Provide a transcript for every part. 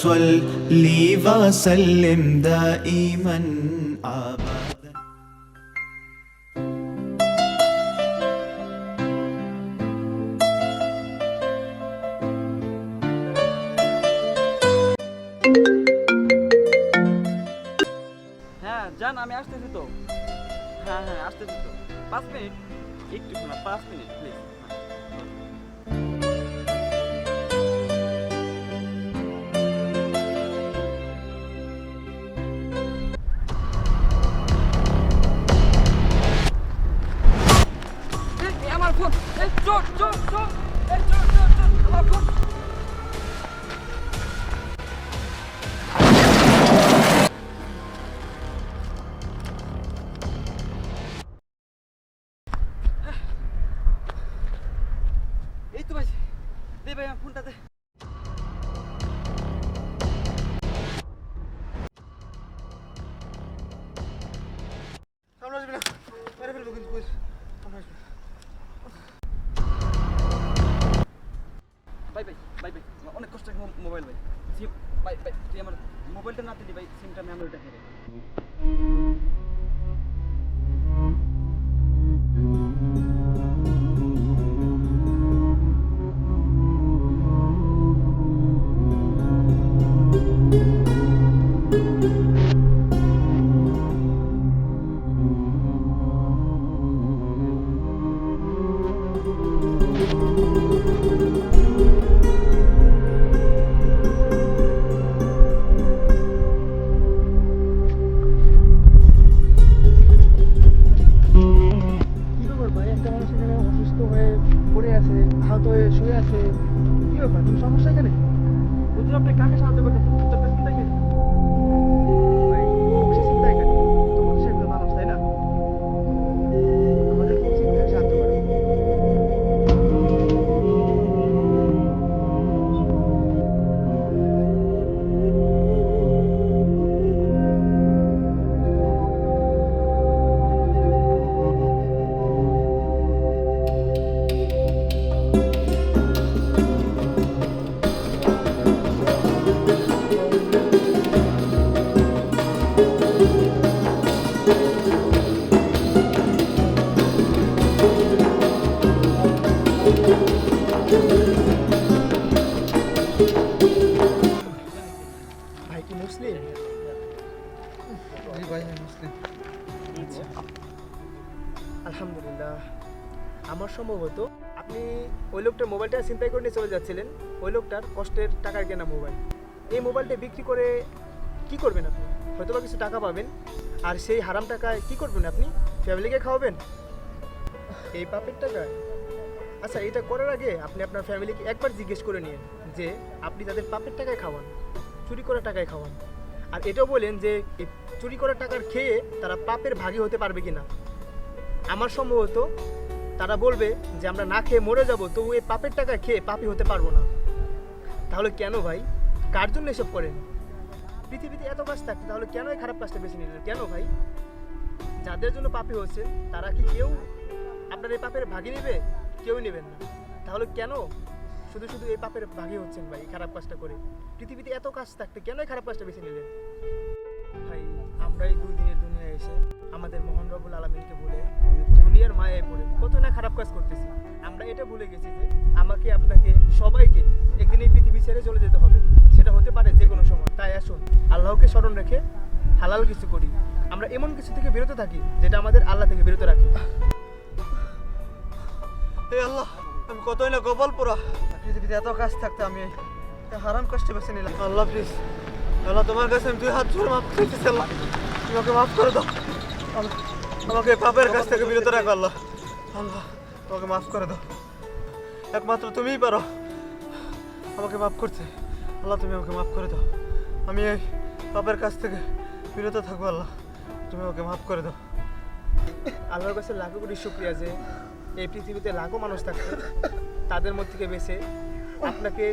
صلي وسلم دائما أبدا. হ্যাঁ জান, আমি আসতেছি তো। হ্যাঁ হ্যাঁ আসতেছি তো, 5 মিনিট। একটু শোনা, 5 মিনিট প্লিজ। আমার ফোন, চোর চোর চোর, চোর চোর চোর, আমার ফোন। এই তো ভাই, দে ভাই আমার ফোনটা দে। সামনে আসবি না, মেরে ফেলবো কিন্তু। সামনে আসবি। ভাই ভাই ভাই ভাই, অনেক কষ্ট মোবাইল ভাই। সিম ভাই ভাই, তুই আমার মোবাইলটা না দিলি ভাই, সিমটা মেমোরিটা হেরে। কি ব্যাপার ভাই, একটা মানুষ এখানে অসুস্থ হয়ে পড়ে আছে, আহত হয়ে শুয়ে আছে, কি ব্যাপার, তুমি সমস্যা এখানে? বুঝলো, আপনি কাকে সাহায্য করতেছেন? চুপচাপ চিন্তা কি? ভাই অবশ্যই চিন্তা এখানে, তোমার সে একজন মানুষ তাই না? আমাদের কি উচিত তাকে সাহায্য করা? ভাই কি মুসলিম? জি ভাই, আমি মুসলিম। আলহামদুলিল্লাহ। আমার সম্ভবত আপনি ওই লোকটার মোবাইলটা ছিনতাই করে নিয়ে চলে যাচ্ছিলেন। ওই লোকটার কষ্টের টাকার কেনা মোবাইল। এই মোবাইলটা বিক্রি করে কি করবেন আপনি? হয়তো বা কিছু টাকা পাবেন, আর সেই হারাম টাকায় কি করবেন আপনি? ফ্যামিলিকে খাওয়াবেন এই পাপের টাকায়? আচ্ছা, এটা করার আগে আপনি আপনার ফ্যামিলিকে একবার জিজ্ঞেস করে নিন যে আপনি তাদের পাপের টাকায় খাওয়ান, চুরি করা টাকায় খাওয়ান। আর এটাও বলেন যে এই চুরি করা টাকার খেয়ে তারা পাপের ভাগী হতে পারবে কিনা। আমার সম্ভবত তারা বলবে যে আমরা না খেয়ে মরে যাব, তো এই পাপের টাকা খেয়ে পাপী হতে পারবো না। তাহলে কেন ভাই, কার জন্য এসব করেন? পৃথিবীতে এত কাজ থাকতে তাহলে কেন এই খারাপ কাজটা বেছে নিলেন? কেন ভাই? যাদের জন্য পাপী হচ্ছে তারা কি কেউ আপনার এই পাপের ভাগী নেবে? কেউ নেবেন না। তাহলে কেন শুধু শুধু এই পাপের ভাগী হচ্ছেন ভাই, এই খারাপ কাজটা করে? পৃথিবীতে এত কাজ থাকতে কেন এই খারাপ কাজটা বেছে নিলেন? ভাই, আমরা এই 2 দিনের দুনিয়ায় এসে আমাদের মহান রব্বুল আলামিনকে ভুলে দুনিয়ার মায়ায় পড়ে কত না খারাপ কাজ করতেছি। আমরা এটা ভুলে গেছি যে আমাকে, আপনাকে, সবাইকে একদিন এই পৃথিবী ছেড়ে চলে যেতে হবে। সেটা হতে পারে যে কোনো সময়। তাই আসুন আল্লাহকে স্মরণ রেখে হালাল কিছু করি। আমরা এমন কিছু থেকে বিরত থাকি যেটা আমাদের আল্লাহ থেকে বিরত রাখে। হে আল্লাহ, আমি কতই না গোপাল পোড়া। পৃথিবীতে এত কাজ থাকতে আমি এই হারাম কাজটা বেছে নিলাম। আল্লাহ প্লিজ, আল্লাহ তোমার কাছে আমি 2 হাত জোড়ে মাফ চাইতেছি। আল্লাহ তুমি আমাকে মাফ করে দাও। আল্লাহ আমাকে এই পাপের কাছ থেকে বিরত রাখো। আল্লাহ, আল্লাহ তোমাকে মাফ করে দাও। একমাত্র তুমিই পারো আমাকে মাফ করতে। আল্লাহ তুমি আমাকে মাফ করে দাও। আমি এই পাপের কাছ থেকে বিরত থাকবো। আল্লাহ তুমি আমাকে মাফ করে দাও। আল্লাহর কাছে লাখো কোটি শুকরিয়া যে এই পৃথিবীতে লাখো মানুষ থাকতে তাদের মধ্যে থেকে বেছে আপনাকে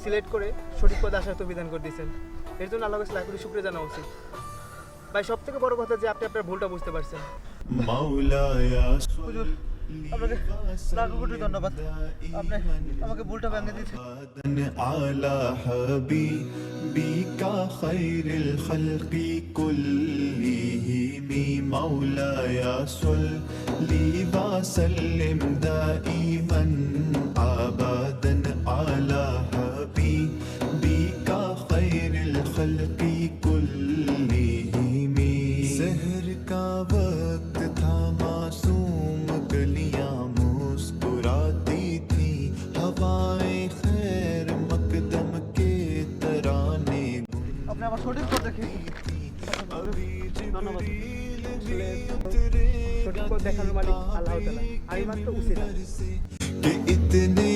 সিলেক্ট করে সঠিক পথে আসার বিধান করে দিয়েছেন। এর জন্য আল্লাহর কাছে লাখো কোটি শুকরিয়া জানা উচিত। ভাই, সব থেকে বড় কথা যে আপনি আপনার ভুলটা বুঝতে পারছেন। مولاي হুজুর, আপনাকে লাখ কোটি ধন্যবাদ। আপনি আমাকে ভুলটা ভেঙে দিয়েছেন। على حبيبك خير الخلق كلهم مولاي صل وسلم دائما ابدا على حبيبك خير الخلق كلهم سحر کا وقت تھا मासूम गलियां मुस्कुराती थी हवाएं खैर मकदम के तराने আপনি আমার সঠিক পথ দেখিয়ে ধন্যবাদ। সঠিক পথ দেখানোর মালিক আল্লাহ তাআলা, আমি মাত্র উসিলা। कि इतने